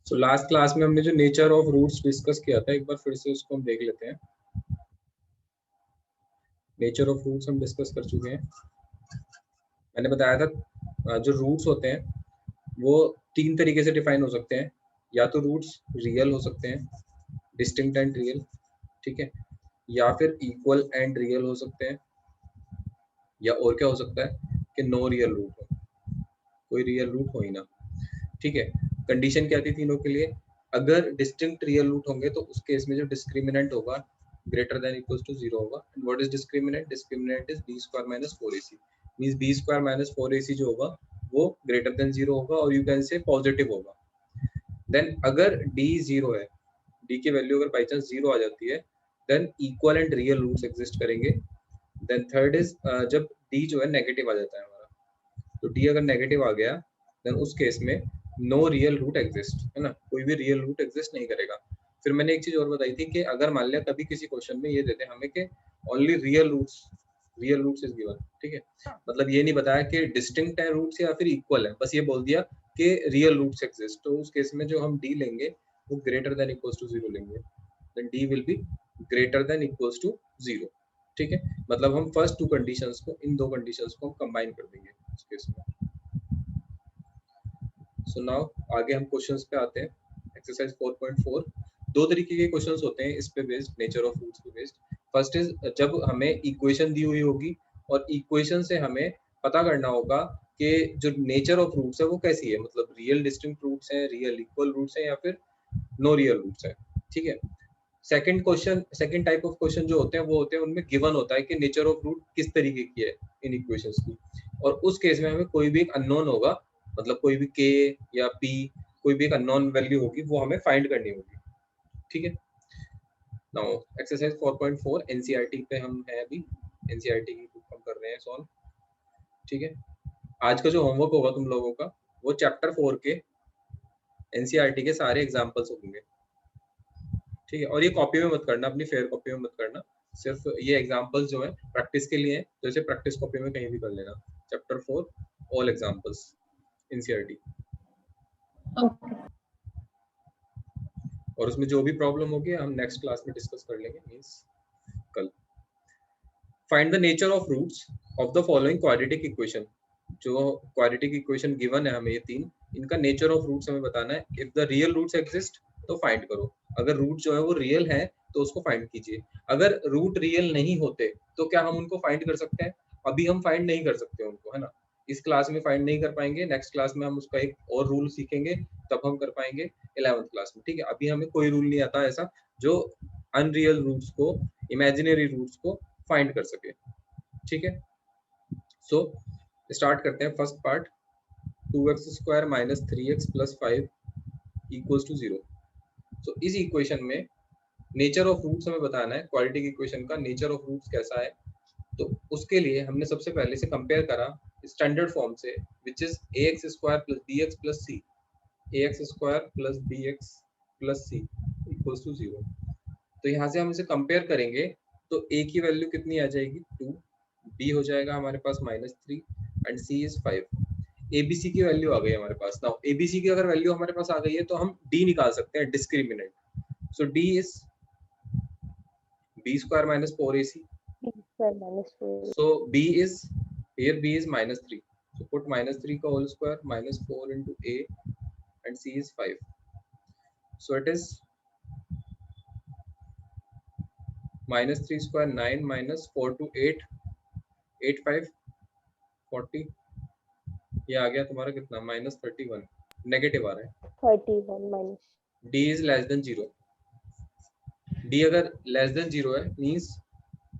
So last class में हमने जो नेचर ऑफ रूट्स डिस्कस किया था, एक बार फिर से उसको हम देख लेते हैं। नेचर ऑफ रूट्स हम डिस्कस कर चुके हैं। मैंने बताया था जो रूट्स होते हैं वो 3 तरीके से डिफाइन हो सकते हैं। या तो रूट्स रियल हो सकते हैं, डिस्टिंक्ट एंड रियल, ठीक है, या फिर इक्वल एंड रियल हो सकते हैं, या और क्या हो सकता है कि नो रियल रूट हो, कोई रियल रूट हो ही ना, ठीक है। कंडीशन क्या थी तीनों के लिए? अगर डिस्टिंक्ट रियल रूट होंगे तो उस केस में जो डिस्क्रिमिनेंट होगा ग्रेटर देन इक्वल्स टू 0 होगा। And what is discriminant? Discriminant is b square minus 4ac, means b square minus 4ac जो होगा वो ग्रेटर देन 0 होगा, और यू कैन से पॉजिटिव होगा। देन अगर d 0 है, d की वैल्यू अगर बाई चांस 0 आ जाती है, then equal and real roots exist करेंगे। देन थर्ड इज जब d जो है नेगेटिव आ जाता है हमारा, तो d अगर नेगेटिव आ गया देन उस केस में नो रियल रूट एग्जिस्ट, है ना, कोई भी रियल रूट एग्जिस्ट नहीं करेगा। फिर मैंने एक चीज और बताई थी कि अगर मान लिया कभी किसी क्वेश्चन में ये देते हमें कि only real roots is given, ठीक है, मतलब ये नहीं बताया कि डिस्टिंक्ट है रूट्स या फिर इक्वल है, बस ये बोल दिया कि रियल रूट्स एग्जिस्ट, तो उस केस में जो हम d लेंगे वो ग्रेटर देन इक्वल्स टू 0 लेंगे। Then d will be greater than equals to 0, ठीक है। मतलब हम फर्स्ट टू कंडीशंस को, इन दो कंडीशंस को हम कंबाइन कर देंगे इस केस में। सो नाउ आगे हम क्वेश्चंस पे आते हैं। एक्सरसाइज 4.4, दो तरीके के क्वेश्चंस होते हैं इस पे बेस्ड, नेचर ऑफ रूट्स पे बेस्ड। फर्स्ट इज जब हमें इक्वेशन दी हुई होगी और इक्वेशन से हमें पता करना होगा कि जो नेचर ऑफ रूट्स है वो कैसी है, मतलब रियल डिस्टिंक्ट रूट्स हैं, रियल इक्वल रूट्स हैं, या फिर नो रियल रूट्स हैं, ठीक है। Second question, second type of question जो होते हैं वो होते हैं उनमें गिवन होता है कि नेचर ऑफ रूट किस तरीके की है इन इक्वेशंस की, और उस केस में हमें कोई भी एक अननोन होगा, मतलब कोई भी k या p, कोई भी एक अननोन वैल्यू होगी वो हमें फाइंड करनी होगी, ठीक है। नाउ एक्सरसाइज 4.4 एनसीईआरटी पे हम हैं अभी, एनसीईआरटी की बुक हम कर रहे हैं सॉल्व, ठीक है। आज का जो होमवर्क होगा तुम लोगों का वो चैप्टर 4 के एनसीईआरटी के सारे एग्जांपल्स होंगे, ठीक है। और ये कॉपी में मत करना, अपनी फेयर कॉपी में मत करना, सिर्फ ये एग्जांपल्स जो है प्रैक्टिस के लिए हैं, तो इसे प्रैक्टिस कॉपी में कहीं भी कर लेना। चैप्टर 4 ऑल एग्जांपल्स एनसीईआरटी, और उसमें जो भी प्रॉब्लम होगी हम नेक्स्ट क्लास में डिस्कस कर लेंगे, मींस कल। Find the nature of roots of the following quadratic equation, जो क्वाड्रेटिक इक्वेशन गिवन है हमें ये तीन, इनका नेचर ऑफ रूट्स हमें बताना है। If the real roots exist तो फाइंड करो, अगर रूट जो है वो रियल है तो उसको फाइंड कीजिए। अगर रूट रियल नहीं होते तो क्या हम उनको फाइंड कर सकते हैं? अभी हम फाइंड नहीं कर सकते उनको, है ना, इस क्लास में फाइंड नहीं कर पाएंगे, नेक्स्ट क्लास में हम उसका एक और रूल सीखेंगे, तब हम कर पाएंगे 11th क्लास में, ठीक है। अभी हमें कोई रूल नहीं आता ऐसा जो अनरियल रूट्स को, इमेजिनरी रूट्स को फाइंड कर सके, ठीक है। सो स्टार्ट करते हैं first part. 2x square minus 3x plus 5 equals to 0। तो इस इक्वेशन में नेचर ऑफ रूट्स हमें बताना है, क्वाड्रेटिक इक्वेशन का नेचर ऑफ रूट्स कैसा है। तो उसके लिए हमने सबसे पहले से कंपेयर करा स्टैंडर्ड फॉर्म से, which is ax square plus bx plus c, ax square plus bx plus c equals to 0। तो यहाँ से हम इसे कंपेयर करेंगे तो a की वैल्यू कितनी आ जाएगी 2, b हो जाएगा हमारे पास -3 एंड c इज 5। abc की वैल्यू आ गई हमारे पास। नाउ abc की अगर वैल्यू हमारे पास आ गई है तो हम d निकाल सकते हैं, discriminant. So d is b square minus 4ac, so b is, here b is -3, so put -3 का whole square minus 4 into a and c is 5, so it is -3 square 9 minus 4 to 8, 8 5 40, ये आ गया तुम्हारा कितना -31, negative आ रहा है 31 minus, d is less than 0, d अगर less than 0 है means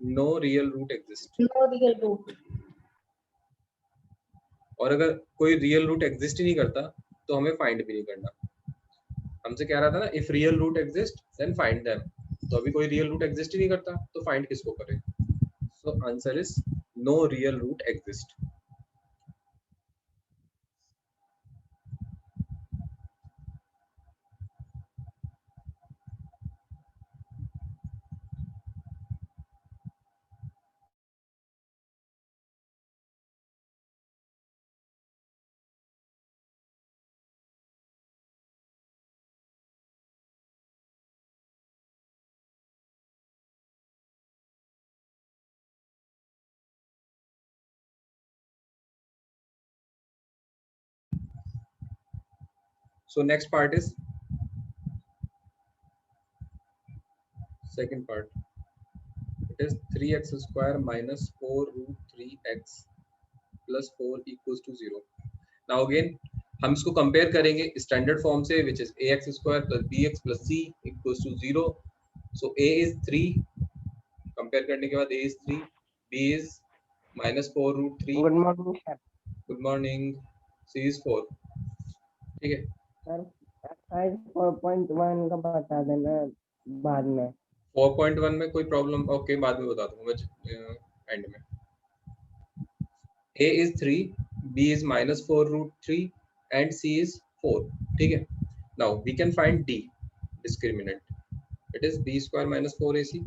no real root exist, no real root. और अगर कोई रियल रूट एग्जिस्ट ही नहीं करता तो हमें फाइंड भी नहीं करना। हमसे कह रहा था ना if real root exist then find them, तो अभी कोई रियल रूट एग्जिस्ट ही नहीं करता तो फाइंड किसको करें? So answer is no real root exist. So next part is second part. It is 3x square minus 4 root 3x plus 4 equals to 0. Now again हम इसको कंपेयर करेंगे स्टैंडर्ड फॉर्म से, which is ax square plus bx plus c equals to 0. So a is 3, compare करने के बाद a is 3, b is minus 4 root 3. Good morning sir. Good morning. c is 4. ठीक है sir exercise 4.1 का बता देना बाद में। 4.1 में कोई प्रॉब्लम, ओके बाद में बता दूंगा मैं एंड में. a is 3, b is minus 4 root 3 and c is 4. ठीक है. Now we can find d discriminant. It is b square minus 4ac.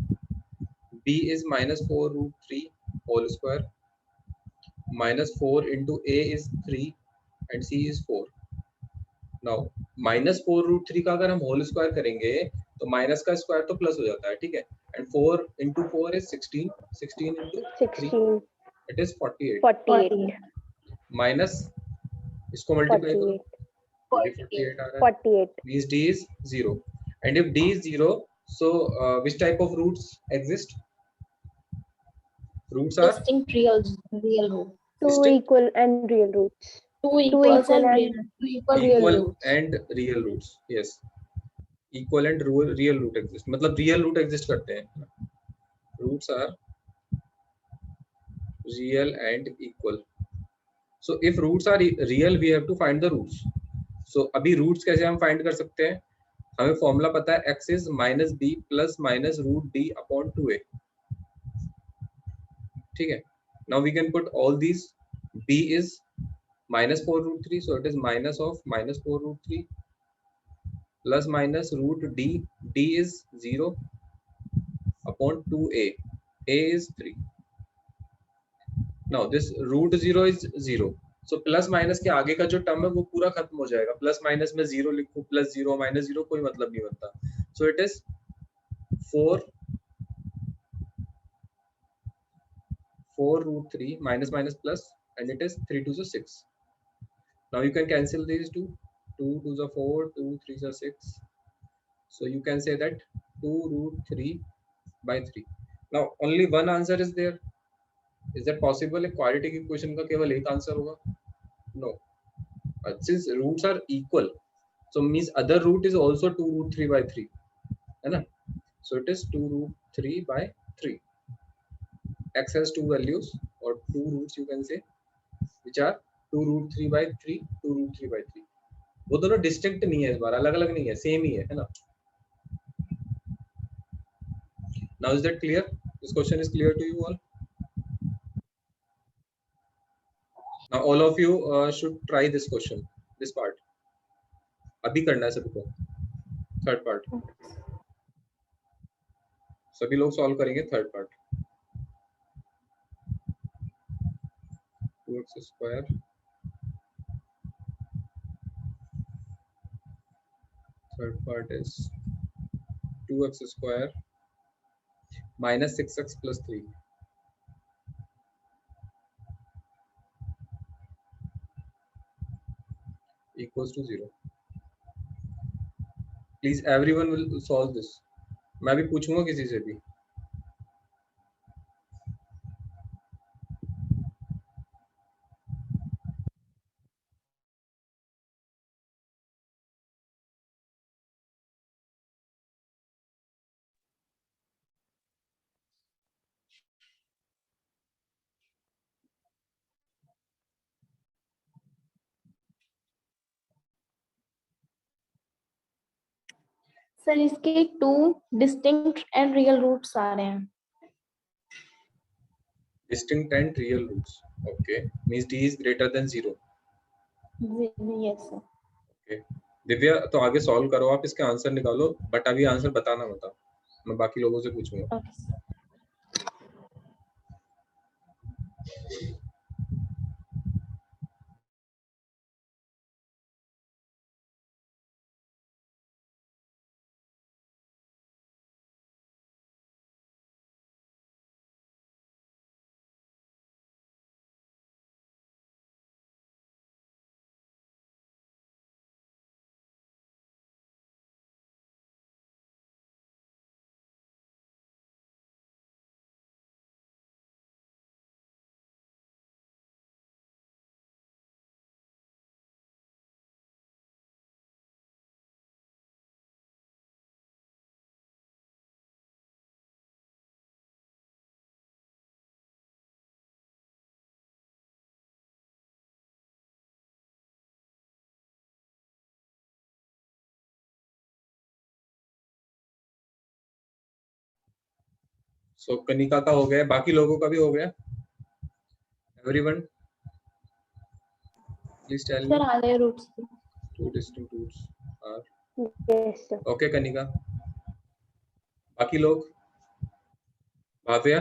b is minus 4 root 3 whole square minus 4 into a is 3 and c is 4. Now minus 4 root 3 का अगर हम whole square करेंगे तो minus का square तो plus हो जाता है. ठीक है. And 4 into 4 is 16. 16 into 3 16 it is 48. 48 minus इसको मल्टीप्लाई करो 48 48 आ रहा है. 48 means d is 0. And if d is 0, so which type of roots exist? Roots are distinct real root. two Distinct? equal and real roots. Two Two equals equal and and real, two equal real equal roots. and real roots. Yes, equal and real root exist. मतलब real root exist करते हैं. Roots are real and equal. So if roots are real, we have to find the roots. So अभी roots कैसे हम find कर सकते हैं? हमें फॉर्मूला पता है x is minus b plus minus root d upon 2a. ठीक है. Now we can put all these. b is minus 4 root 3, so it is minus of minus 4 root 3 plus minus root d. d is 0 upon 2a. a is 3. Now this root 0 is 0. So plus minus के आगे का जो term है वो पूरा खत्म हो जाएगा. प्लस माइनस में 0 लिखो, प्लस 0 माइनस 0 कोई मतलब नहीं बनता. So it is 4 root 3 minus minus plus and it is 3 to the 6. Now you can cancel these two. 2 to the 4, 2 3 to 6. So you can say that 2 root 3 by 3. Now only one answer is there. Is that possible? A quadratic equation का केवल एक answer होगा? No. Since roots are equal, so means other root is also 2 root 3 by 3, है ना? So it is 2 root 3 by 3. X has two values or two roots you can say, which are 2 root 3 by 3, 2 root 3 by 3. वो दोनों distinct नहीं है, इस बार अलग अलग नहीं है, same ही है ना? Now is that clear? This question is clear to you all? Now all of you should try this question, this part. अभी करना है सबको. Third part. सभी लोग सॉल्व करेंगे third part. 2x square third part is 2x square minus 6x plus 3 equals to 0. Please everyone will solve this. मैं भी पूछूंगा किसी से भी. सर इसके two distinct and real roots आ रहे हैं. Distinct and real roots. Okay. Means d is greater than 0. Yes sir. Okay. Divya तो आगे सॉल्व करो, आप इसके आंसर निकालो, बट अभी आंसर बताना मत. मैं बाकी लोगों से पूछूंगा. Okay sir. सो कनिका का हो गया, बाकी लोगों का भी हो गया? Everyone please tell me. Sir, are there roots? Two distinct roots are Yes, sir. Okay Kanika. बाकी लोग? भाव्या,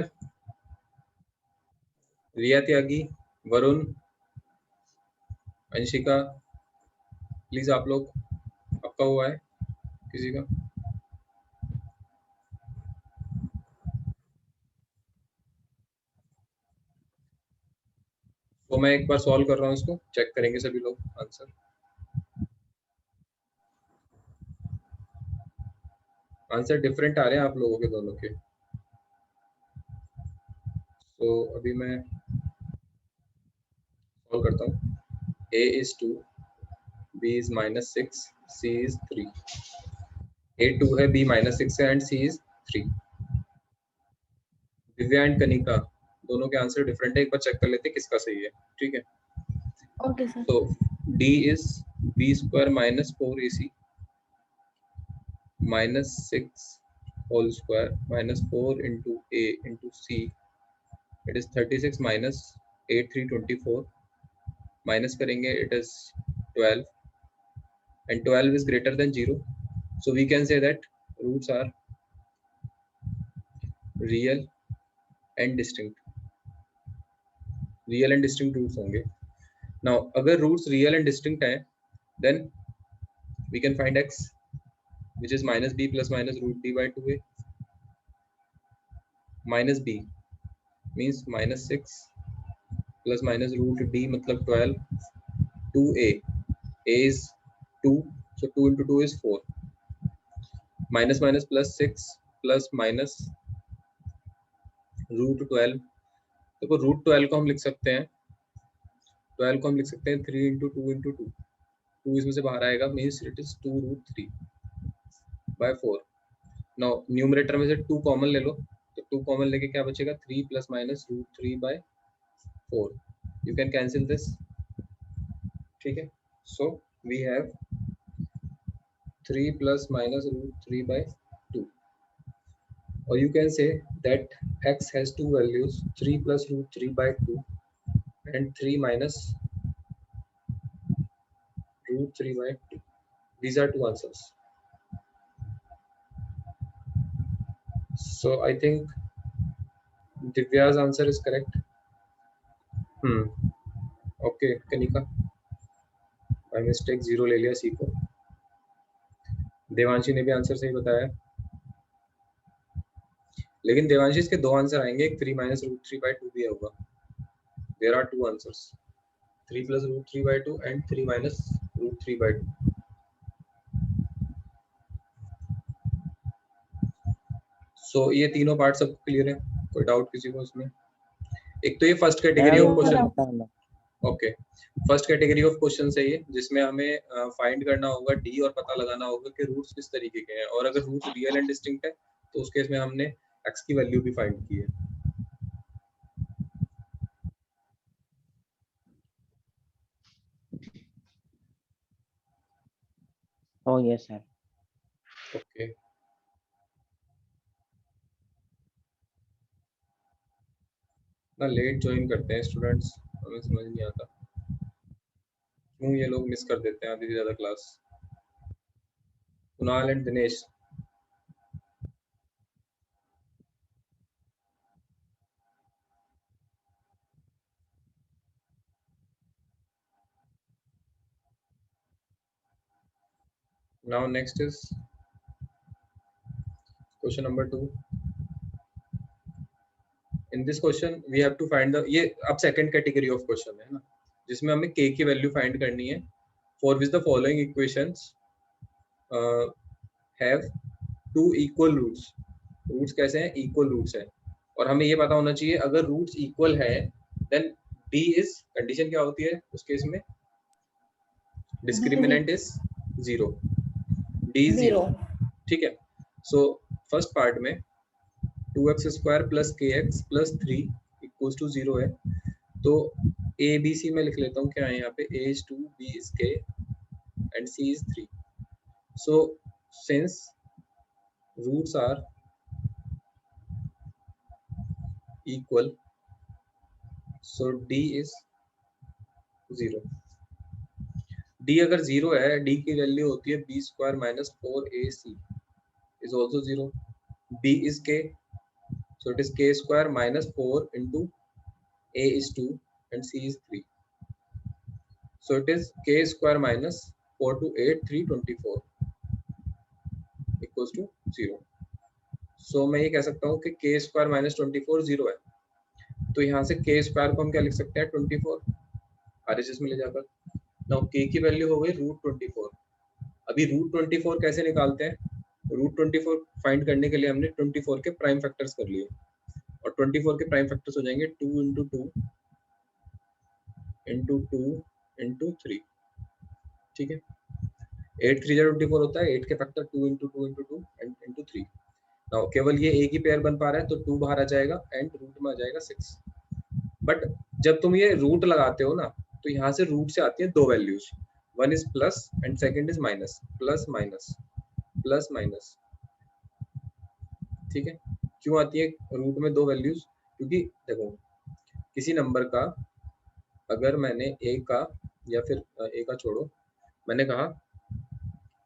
रिया त्यागी, वरुण, अंशिका, प्लीज आप लोग, आपका हुआ है किसी का? तो मैं एक बार सॉल्व कर रहा हूँ इसको, चेक करेंगे सभी लोग आंसर। आंसर डिफरेंट आ रहे हैं आप लोगों के दोनों के। तो अभी मैं सॉल्व करता हूँ। A is 2, B is -6, C is 3। A 2 है, B -6 है and C is 3। Divya and Kanika दोनों के आंसर डिफरेंट है, एक बार चेक कर लेते हैं किसका सही है, ठीक है? Okay, sir. तो D is B square minus 4AC -6 whole square minus 4 into A into C, it is 36 minus 8 3 24, minus करेंगे it is 12 and 12 is greater than 0, so we can say that roots are real and distinct, real and distinct roots होंगे। now अगर roots real and distinct है then we can find x which is minus b plus minus root b by 2a, minus b means -6 plus minus root b मतलब 12, 2a, a is 2 so 2 into 2 is 4, minus minus plus 6 plus minus root 12, देखो root 12 को हम लिख सकते हैं, 12 को हम लिख सकते हैं 3 into 2 into 2, 2 इसमें से बाहर आएगा means it is 2 root 3 by 4। now numerator में से 2 कॉमन ले लो, तो 2 कॉमन लेके क्या बचेगा 3 plus minus root 3 by 4, you can cancel this, ठीक है? so we have 3 plus minus root 3 by 2, or you can say that x has two values, 3 plus root 3 by 2 and 3 minus root 3 by 2. These are two answers. So I think Divya's answer is correct. Okay, Kanika. By mistake 0 ले लिया C को। देवांशी ने भी answer सही बताया, लेकिन देवांशी इसके दो आंसर आएंगे, एक 3 minus root 3 by 2 भी होगा। There are two answers, 3 plus root 3 by 2 and 3 minus root 3 by 2. So ये तीनों पार्ट सब क्लियर है, कोई डाउट किसी को इसमें? एक तो ये first category of question, okay, first category of question है ये, जिसमें हमें फाइंड करना होगा डी और पता लगाना होगा कि रूट्स किस तरीके के हैं, और अगर रूट्स रियल एंड डिस्टिंक्ट है तो उस केस में हमने एक्स की वैल्यू भी फाइंड की है। Oh yes sir. ओके, ना लेट ज्वाइन करते हैं स्टूडेंट्स, हमें समझ नहीं आता क्यों ये लोग मिस कर देते हैं आधी से ज्यादा class. Kunal and Dinesh, now next is question number 2. in this question we have to find the, ये अब सेकंड कैटेगरी ऑफ क्वेश्चन है ना, जिसमें हमें k की वैल्यू फाइंड करनी है, for which the following equations have two equal roots. Roots कैसे हैं? इक्वल रूट्स हैं, और हमें ये पता होना चाहिए अगर रूट्स इक्वल है देन d इज, कंडीशन क्या होती है उस केस में? डिस्क्रिमिनेंट इज 0, d इज 0, ठीक है? सो फर्स्ट पार्ट में 2x square plus kx plus 3 equals to 0 है, तो a b c में लिख लेता हूँ, क्या है यहाँ पे? a is 2, b is k and c is 3. so since roots are equal, so d is 0. d अगर 0 है, d की वैल्यू होती है b square minus 4ac is also 0. b is k, so it is k square minus 4 into a is 2 and c is 3. So it is k square minus 4 to 8 324 equals to 0. So मैं ये कह सकता हूँ कि k square minus 24 0 है, तो यहाँ से k स्क्वायर को हम क्या लिख सकते हैं 24 RHS में ले जाकर. नाउ k की वैल्यू हो गई √24. अभी √24 कैसे निकालते हैं? √24 फाइंड करने के लिए हमने 24 के प्राइम फैक्टर्स कर लिए, और 24 के प्राइम फैक्टर्स हो जाएंगे 2 into 2 into 2 into 3. ठीक है, 8 3 24 होता है, 8 के factor 2 into 2 into 2 and into 3. Now केवल ये एक ही पेयर बन पा रहा है, तो 2 बाहर आ जाएगा एंड रूट में आ जाएगा 6. बट जब तुम ये रूट लगाते हो ना, तो यहाँ से रूट से आती है दो values, one is plus and second is minus. Plus minus plus minus. ठीक है, क्यों आती है रूट में दो वैल्यूज? क्योंकि देखो किसी नंबर का अगर मैंने ए का, या फिर ए का छोड़ो, मैंने कहा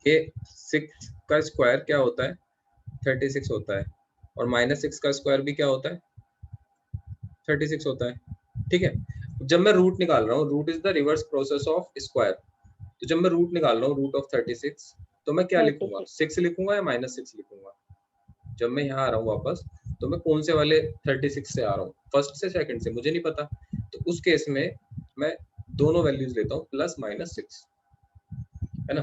कि 6 का स्क्वायर क्या होता है 36 होता है, और -6 का स्क्वायर भी क्या होता है 36 होता है. ठीक है, जब मैं रूट निकाल रहा हूँ, root is the reverse process of square, तो जब मैं रूट निकाल रहा हूँ रूट ऑफ 36, तो मैं क्या लिखूंगा 6 लिखूंगा या -6 लिखूंगा? जब मैं यहाँ आ रहा हूँ वापस, तो मैं कौन से वाले 36 से आ रहा हूँ, फर्स्ट से सेकंड से, मुझे नहीं पता. तो उस केस में मैं दोनों वैल्यूज लेता हूँ प्लस माइनस 6, है ना.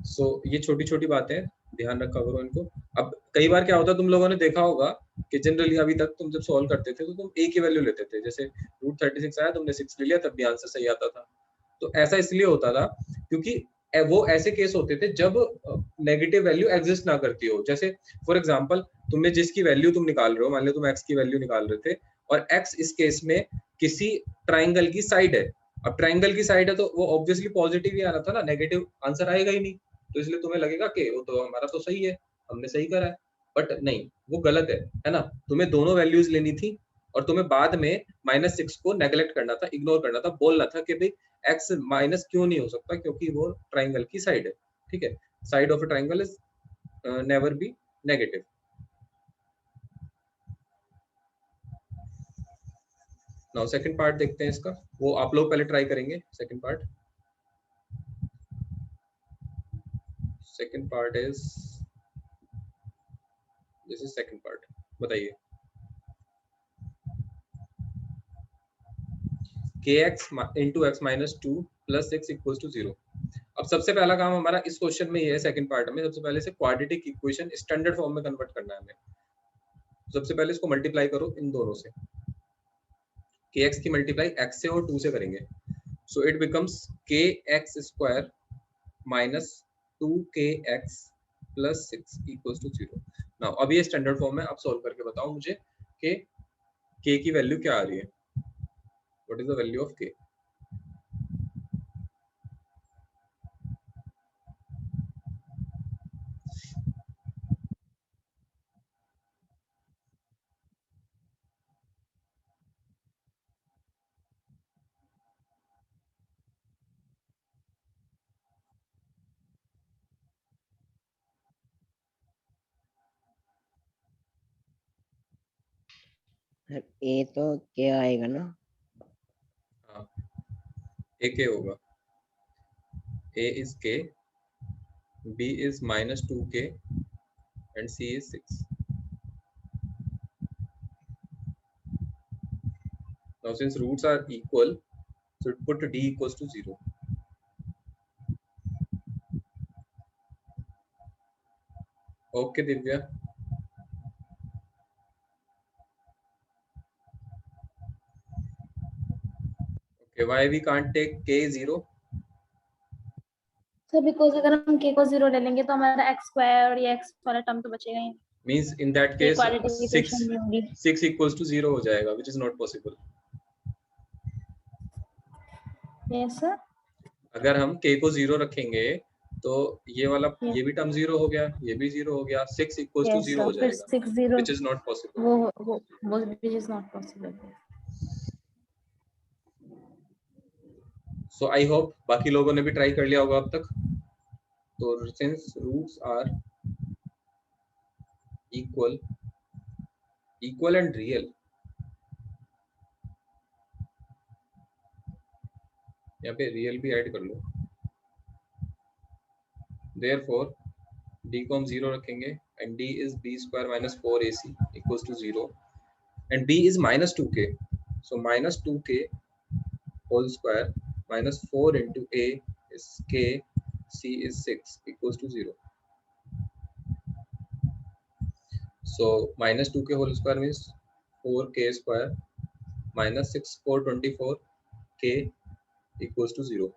सो ये छोटी छोटी बातें ध्यान रखा करो इनको. अब कई बार क्या होता है, तुम लोगों ने देखा होगा कि जनरली अभी तक तुम जब सॉल्व करते थे तो तुम एक ही वैल्यू लेते थे. जैसे √36 आया, तुमने 6 ले लिया, तब भी आंसर सही आता था. तो ऐसा इसलिए होता था क्योंकि वो ऐसे केस होते थे जब नेगेटिव वैल्यू एग्जिस्ट ना करती हो. जैसे फॉर एग्जांपल, तुमने जिसकी वैल्यू तुम निकाल रहे हो, मान लो तुम x की वैल्यू निकाल रहे थे, और x इस केस में किसी ट्राइंगल की साइड है. अब ट्राइंगल की साइड है तो वो ऑब्वियसली पॉजिटिव ही आना था ना, नेगेटिव आंसर आएगा ही नहीं. तो इसलिए तुम्हें लगेगा कि वो तो हमारा तो सही है, हमने सही करा है. बट नहीं, वो गलत है ना. तुम्हें दोनों वैल्यूज लेनी थी, और तुम्हें बाद में -6 को नेग्लेक्ट करना था, इग्नोर करना था, बोलना था कि भाई x माइनस क्यों नहीं हो सकता, क्योंकि वो ट्राइंगल की साइड है. ठीक है, side of a triangle is never be negative. Now second part देखते हैं इसका, वो आप लोग पहले ट्राई करेंगे. Second part is this is second part. बताइए, kx into x minus 2 plus 6 equals to 0. अब सबसे पहला काम हमारा इस क्वेश्चन में ये है, सेकंड पार्ट में सबसे पहले से क्वाड्रेटिक इक्वेशन स्टैंडर्ड फॉर्म में कन्वर्ट करना है हमें. सबसे पहले इसको मल्टीप्लाई करो इन दोनों से. kx की मल्टीप्लाई x से और 2 से करेंगे, so it becomes kx square minus 2kx plus 6 equals to 0. Now अब ये स्टैंडर्ड फॉर्म में आप सॉल्व करके बताओ मुझे कि k की वैल्यू क्या आ रही है. What is the value of k? ए तो क्या आएगा ना? हाँ, a k होगा. a is k, b is minus 2k and c is 6. Now since roots are equal, so put d equals to 0. Okay, Divya. Okay, why we can't take k 0? Sir because अगर हम k को 0 ले लेंगे तो हमारा x square और ये x वाला टर्म तो बचेगा ही. Means in that ये case क्वाड्रेटिक इक्वेशन नहीं होगी. 6 equals to 0 हो जाएगा, which is not possible. Yes sir. अगर हम k को 0 रखेंगे तो ये वाला Yes. ये भी टर्म 0 हो गया, ये भी 0 हो गया, 6 इक्वल्स टू Yes, 0 हो फिर जाएगा, 6 0 विच इज नॉट पॉसिबल। वो which is not possible. So I hope बाकी लोगों ने भी ट्राई कर लिया होगा अब तक। तो since roots are equal and real, यहाँ पे रियल भी ऐड कर लो, देयरफॉर d को हम 0 रखेंगे and d is b square minus 4ac equals to 0 and b is minus 2k, so minus 2k whole square minus 4 into a is k, c is 6 equals to 0. So minus 2k whole square means 4k square minus 6 424 k equals to 0.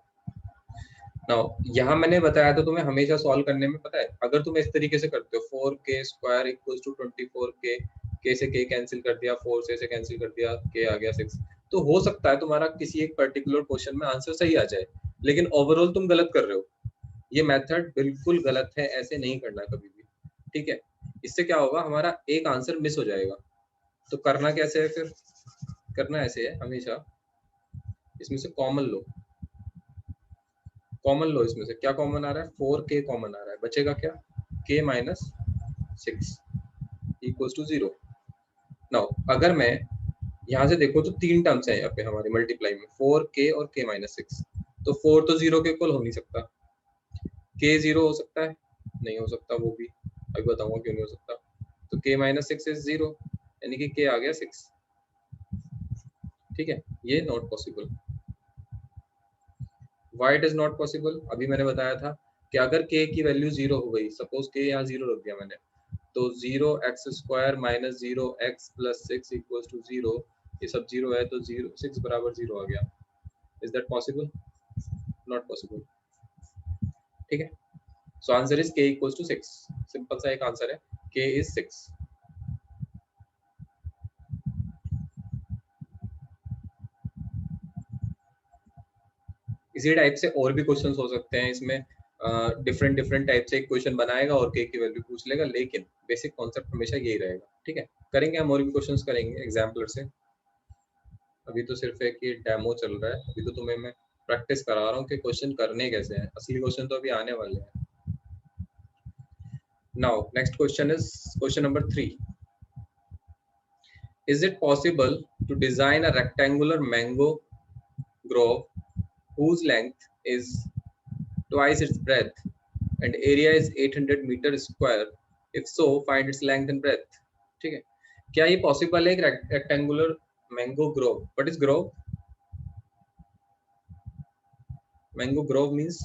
Now यहाँ मैंने बताया था तुम्हें हमेशा solve करने में, पता है अगर तुम इस तरीके से करते हो 4k square equals to 24k, k से k कैंसिल कर दिया, 4 से कैंसिल कर दिया, k आ गया 6, तो हो सकता है तुम्हारा किसी एक पर्टिकुलर क्वेश्चन में आंसर सही आ जाए, लेकिन ओवरऑल तुम गलत कर रहे हो। ये मेथड बिल्कुल गलत है, ऐसे नहीं करना कभी भी, ठीक है। इससे क्या होगा, हमारा एक आंसर मिस हो जाएगा। तो करना कैसे है फिर, करना ऐसे है हमेशा, इसमें से कॉमन लो, इसमें से क्या कॉमन आ रहा है, 4k कॉमन आ रहा है, बचेगा क्या, k minus 6 equals to 0। Now अगर मैं यहाँ से देखो तो 3 टर्म्स हैं यहाँ पे हमारे मल्टीप्लाई में, 4k और k माइनस 6, तो 4 तो 0 के इक्वल हो नहीं सकता, k 0 हो सकता है, नहीं हो सकता वो भी, अभी बताऊंगा क्यों नहीं हो सकता। तो k माइनस 6 इज 0, यानी कि k आ गया 6, ठीक है, ये not possible. Why it is not possible? अभी मैंने बताया था कि अगर k की वैल्यू 0 हो गई, सपोज k यहाँ 0 रख दिया मैंने, तो 0x square minus 0x plus 6 equals to 0, ये सब 0 है तो 6 बराबर 0 आ गया। Is that possible? Not possible, ठीक है। So answer is k equals to 6, simple सा एक आंसर है, k इज 6। इसी टाइप से और भी क्वेश्चंस हो सकते हैं इसमें, डिफरेंट टाइप से एक क्वेश्चन बनाएगा और k की वैल्यू पूछ लेगा, लेकिन बेसिक कॉन्सेप्ट हमेशा यही रहेगा, ठीक है। करेंगे हम और भी क्वेश्चंस करेंगे एग्जाम्पलर से, अभी तो सिर्फ एक ये डेमो चल रहा है, अभी तो तुम्हें मैं प्रैक्टिस करा रहा हूँ कि क्वेश्चन करने कैसे हैं, असली क्वेश्चन तो अभी आने वाले हैं। Now next question is question number 3। Is it possible to design a rectangular mango grove whose length is twice its breadth and area is 800 meter square? If so, find its length and breadth. ठीक है, क्या ये possible है एक rectangular mango Grove? What is Grove? Mango Grove means,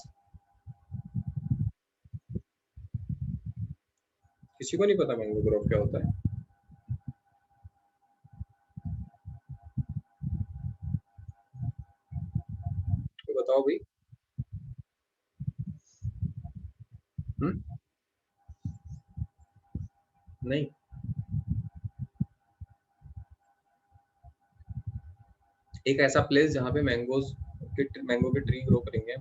किसी को नहीं पता मैंगो ग्रोव क्या होता है? तो बताओ भाई। नहीं, एक ऐसा प्लेस जहाँ पे मैंगो के ट्री ग्रो करेंगे।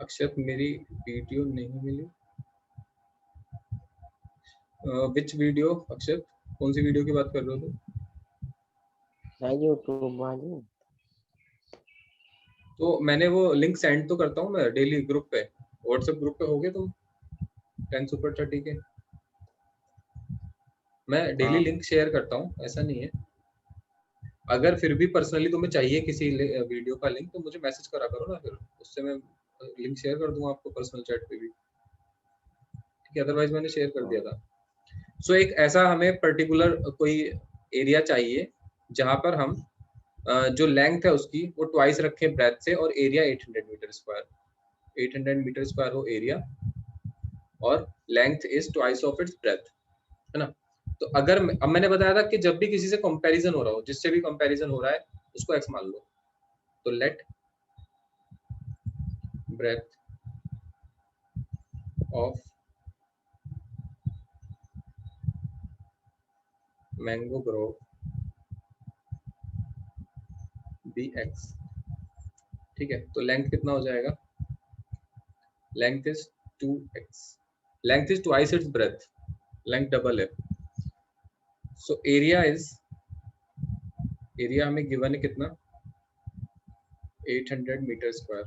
अक्षत मेरी वीडियो नहीं मिली, विच वीडियो अक्षत, कौन सी वीडियो की बात कर रहे हो तुम? यूट्यूब वाली। तो मैंने वो लिंक सेंड तो करता हूँ मैं डेली ग्रुप पे, व्हाट्सएप ग्रुप पे होगे तुम 10 सुपर 30 के, मैं डेली लिंक शेयर करता हूँ, ऐसा नहीं है। अगर फिर भी पर्सनली तुम्हें चाहिए किसी वीडियो का लिंक तो मुझे मैसेज करा करो ना, फिर उससे मैं लिंक शेयर कर दूंगा आपको पर्सनल चैट पे भी, ठीक है, अदरवाइज मैंने शेयर कर दिया था। सो एक ऐसा हमें पर्टिकुलर कोई एरिया चाहिए जहां पर हम जो लेंथ है उसकी वो ट्वाइस रखें ब्रेथ से, और area 800 metre square, 800 metre square हो एरिया, और length is twice of its breadth, है ना। तो अगर अब मैंने बताया था कि जब भी किसी से कंपैरिजन हो रहा हो, जिससे भी कंपैरिजन हो रहा है उसको x मान लो, तो let breadth of mango grove be x, ठीक है, तो लेंथ कितना हो जाएगा, length is 2x, length is twice its breadth, length double है। सो एरिया इज, एरिया हमें गिवन है कितना, 800 metre square,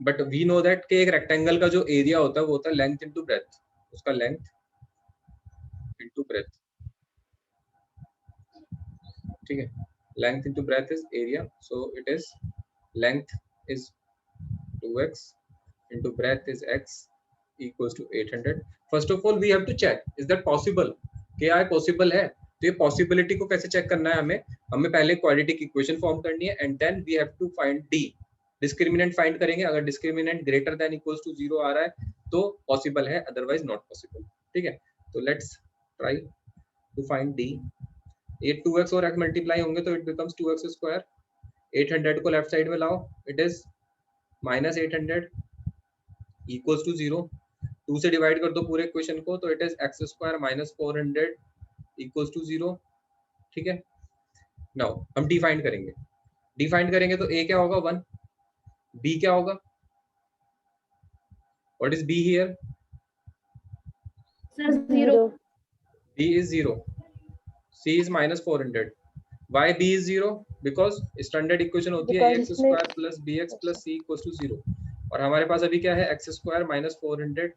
but we know that कि एक रेक्टेंगल का जो एरिया होता है वो होता है लेंथ इनटू ब्रेथ, उसका लेंथ इनटू ब्रेथ, ठीक है, length into breadth is area, so it is length is 2x into breadth is x equals to 800. First of all we have to check is that possible, क्या है possible है, तो ये possibility को कैसे check करना है, हमें हमें पहले क्वाड्रेटिक इक्वेशन फॉर्म करनी है and then we have to find D, discriminant find करेंगे, अगर discriminant greater than equals to 0 आ रहा है तो पॉसिबल है, अदरवाइज नॉट पॉसिबल, ठीक है। तो let's try to find D, ये 2x और x मल्टीप्लाई होंगे तो इट बिकम्स 2x स्क्वायर, 800 को लेफ्ट साइड में लाओ, it is minus 800 equals to 0, 2 से डिवाइड कर दो पूरे इक्वेशन को तो it is x square minus 400 equals to 0, ठीक है। नाउ हम डिफाइन करेंगे, डिफाइन करेंगे तो a क्या होगा 1, b क्या होगा, what is b here, Sir, 0. b is 0, c is minus 400, why b is 0, because standard equation होती है Because ax इसमें square plus bx plus c equals to 0, और हमारे पास अभी क्या है x square minus 400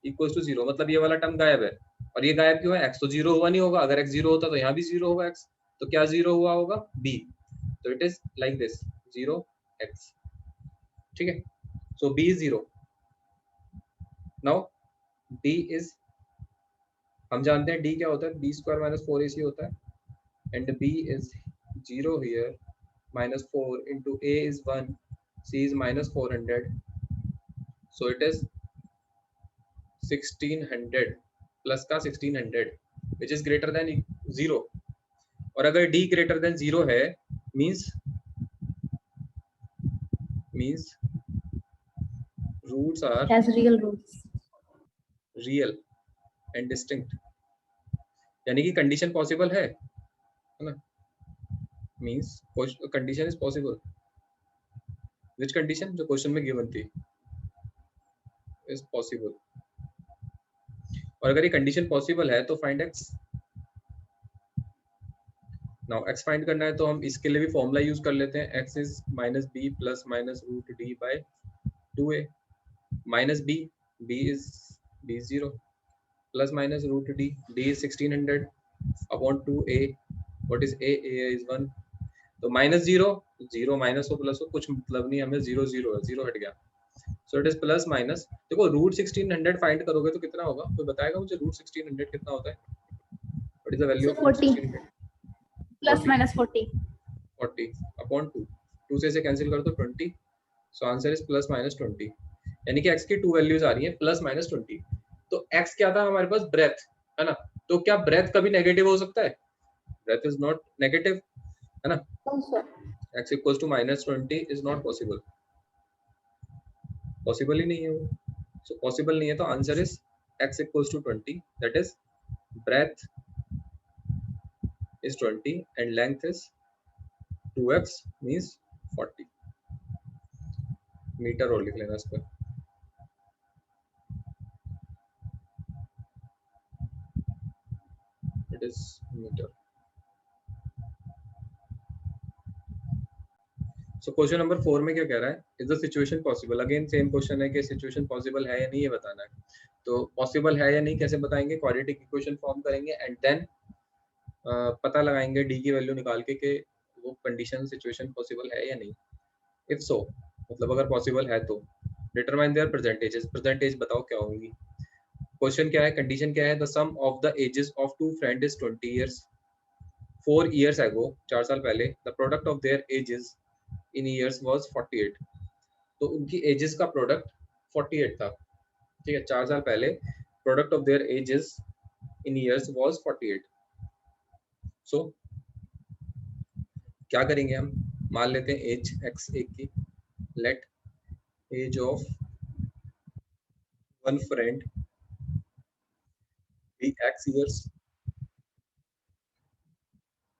equals to 0, मतलब ये वाला टर्म गायब है, और ये गायब क्यों है, x तो 0 हुआ नहीं होगा, अगर x 0 होता तो यहाँ भी 0 होगा x, तो क्या 0 हुआ होगा b, तो it is like this 0x, ठीक है। सो b is 0, now d is, हम जानते हैं d क्या होता है, b स्क्वायर माइनस 4ac होता है, and b is 0 here, minus 4 into a is 1, c is minus 400, so it is 1600 plus का 1600 विच इज ग्रेटर देन 0, और अगर d ग्रेटर देन 0 है means roots are Has real roots. Real and distinct, यानी कि condition possible है ना, means condition is possible, which condition जो question में गिवन थी इज पॉसिबल, और अगर ये कंडीशन पॉसिबल है तो find x, now x find करना है तो हम इसके लिए भी फॉर्मूला यूज कर लेते हैं, x is minus b plus minus root D by 2a, minus b, b is 0 plus minus root d, d is 1600 upon 2a, what is a is 1, तो माइनस 0 0 माइनस हो प्लस हो कुछ मतलब नहीं, हमें 0 0 है, 0 हट गया, so it is plus minus, देखो रूट 1600 फाइंड करोगे तो कितना होगा, कोई बताएगा मुझे रूट 1600 कितना होता है, what is the value So of root 40 1600, plus 40 minus 40. 40 upon 2, 2 से कैंसिल कर दो 20, so answer is plus minus 20, यानी कि x की 2 वैल्यूज आ रही हैं प्लस माइनस 20, तो x क्या था हमारे पास, ब्रेथ है ना, तो क्या ब्रेथ कभी नेगेटिव हो सकता है, ब्रेथ इज नॉट नेगेटिव है ना, No, sir. x equals to minus 20 is not possible, possible ही नहीं है वो, सो पॉसिबल नहीं है, तो answer is x equals to 20, that is breath is 20 and length is 2x means 40 meter, और लिख लेना इसको, it is meter. So question number 4 में क्या कह रहा है, is the situation possible, again same question है कि सिचुएशन पॉसिबल है या नहीं ये बताना है, तो पॉसिबल है या नहीं कैसे बताएंगे, क्वाड्रेटिक इक्वेशन फॉर्म करेंगे एंड देन पता लगाएंगे डी की वैल्यू निकाल के कि वो कंडीशन सिचुएशन पॉसिबल है या नहीं, इफ सो मतलब अगर पॉसिबल है तो डिटरमाइन देयर परसेंटेजेस, परसेंटेज बताओ क्या होंगी, क्वेश्चन क्या है, कंडीशन क्या है, the sum of the ages of two friend is 20 years, 4 years ago 4 साल पहले, the product of their ages in years was 48, तो उनकी एजेस का प्रोडक्ट 48 था, ठीक है, 4 साल पहले product of their ages in years was 48, so क्या करेंगे हम, मान लेते हैं एज x1 की, let age of one friend be x years,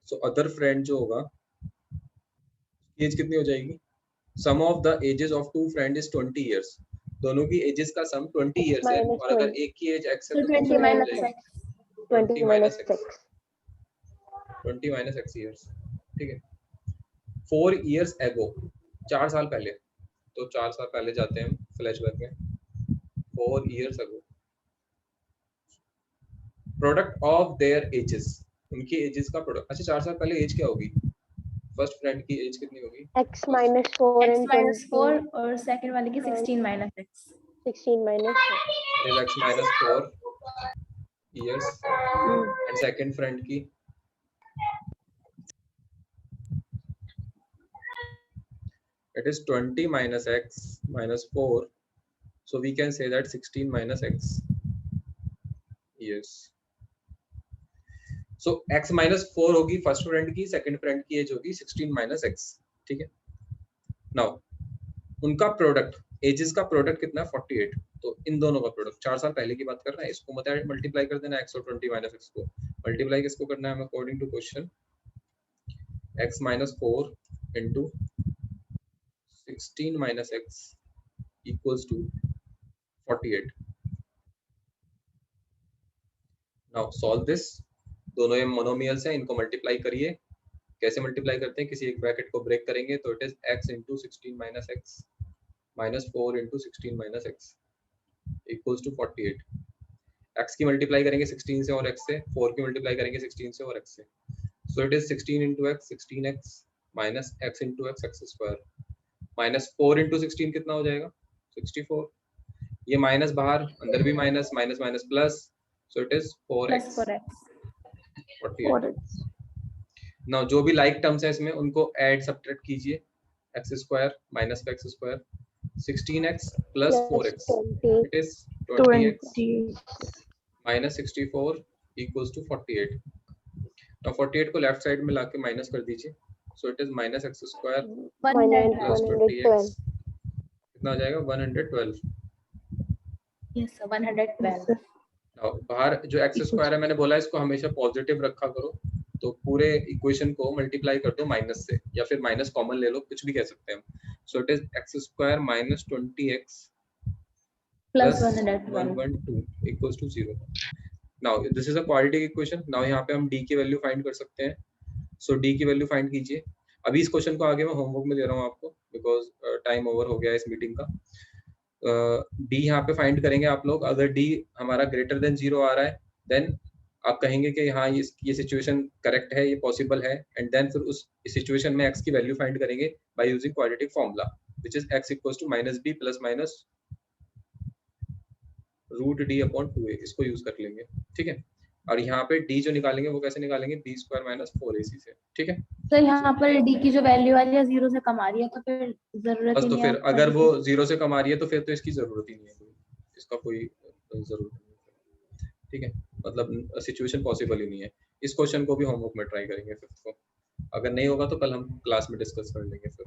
so other friend जो होगा एज कितनी हो जाएगी, sum of the ages of two friend is 20 years, दोनों की एजेस का सम 20 इयर्स है, minus और अगर 20. एक की एज x है So तो 20 दूसरे की minus हो minus जाएगी x. 20 minus x, 6. 20 minus x years, ठीक है। 4 years ago, 4 साल पहले, तो 4 साल पहले जाते हैं हम फ्लैशबैक में। 4 years ago, product of their edges, उनकी एजेस का प्रोडक्ट। अच्छा 4 साल पहले एज क्या होगी? फर्स्ट फ्रेंड की एज कितनी होगी? X minus 4 X and minus 4 20. और second वाले की 16 minus x. 16 minus 6. is x minus 4 years, and second friend की it is 20 minus x minus 4, so we can say that 16 minus x years. So x minus 4 होगी first friend की, second friend की as होगी 16 minus x, ठीक है। Now उनका product, edges का product कितना है? 48। तो इन दोनों का प्रोडक्ट 4 साल पहले की बात कर रहे हैं, इसको मतलब मल्टीप्लाई कर देना, x और 20 minus x को मल्टीप्लाई किसको करना है? According to question x minus 4 into 16 minus x equals to 48. Now solve this. दोनों ये मोनोमियल्स हैं, इनको मल्टीप्लाई करिए। कैसे मल्टीप्लाई करते हैं? किसी एक ब्रैकेट को ब्रेक करेंगे तो it is x into 16 minus x minus 4 into 16 minus x equals to 48. x की मल्टीप्लाई करेंगे 16 से और x से, 4 की मल्टीप्लाई करेंगे 16 से और x से, so it is 16 into x 16x minus x into x x square minus 4 into 16 कितना हो जाएगा? 64। ये माइनस बाहर, अंदर भी minus, minus minus plus, so it is 4x Plus 4x. 48। Now जो भी लाइक टर्म्स है इसमें उनको ऐड सब्ट्रैक्ट कीजिए, x square minus x square 16x plus 4x, 20. it is 20x 20. minus 64 equals to 48। now 48 को लेफ्ट साइड में लाके minus कर दीजिए, so it is minus x square plus 20x, कितना आ जाएगा? 112। Yes, sir. 112. now बाहर जो x स्क्वायर है मैंने बोला इसको हमेशा पॉजिटिव रखा करो, तो पूरे इक्वेशन को मल्टीप्लाई कर दो माइनस से, या फिर माइनस कॉमन ले लो, कुछ भी कह सकते हैं हम। So it is x square minus 20x Plus plus 112 equals to 0। now this is a quadratic equation। now यहाँ पे हम d की वैल्यू फाइंड कर सकते हैं, सो d की वैल्यू फाइंड कीजिए। अभी इस क्वेश्चन को आगे मैं होमवर्क में दे रहा हूँ आपको, बिकॉज टाइम ओवर हो गया इस मीटिंग का। d यहाँ पे फाइंड करेंगे आप लोग, अगर d हमारा ग्रेटर देन 0 आ रहा है देन आप कहेंगे कि हाँ ये सिचुएशन करेक्ट है, ये पॉसिबल है, एंड देन फिर उस सिचुएशन में x की वैल्यू फाइंड करेंगे by using quadratic formula which is x equals to -b plus minus √d upon 2a, इसको यूज कर लेंगे, ठीक है। और यहाँ पे d जो निकालेंगे वो कैसे निकालेंगे? b स्क्वायर माइनस 4ac से, ठीक है। तो यहाँ पर d की जो वैल्यू आ रही है 0 से कम आ रही है, तो फिर जरूरत बस ही तो नहीं फिर है अगर वो 0 से कम आ रही है तो फिर तो इसकी जरूरत ही नहीं है, इसका कोई जरूरत नहीं है, ठीक है। मतलब सिचुएशन पॉसिबल ही नहीं है। इस क्वेश्चन को भी होमवर्क में ट्राई करेंगे फिफ्थ को, अगर नहीं होगा तो कल हम क्लास में डिस्कस कर लेंगे फिर।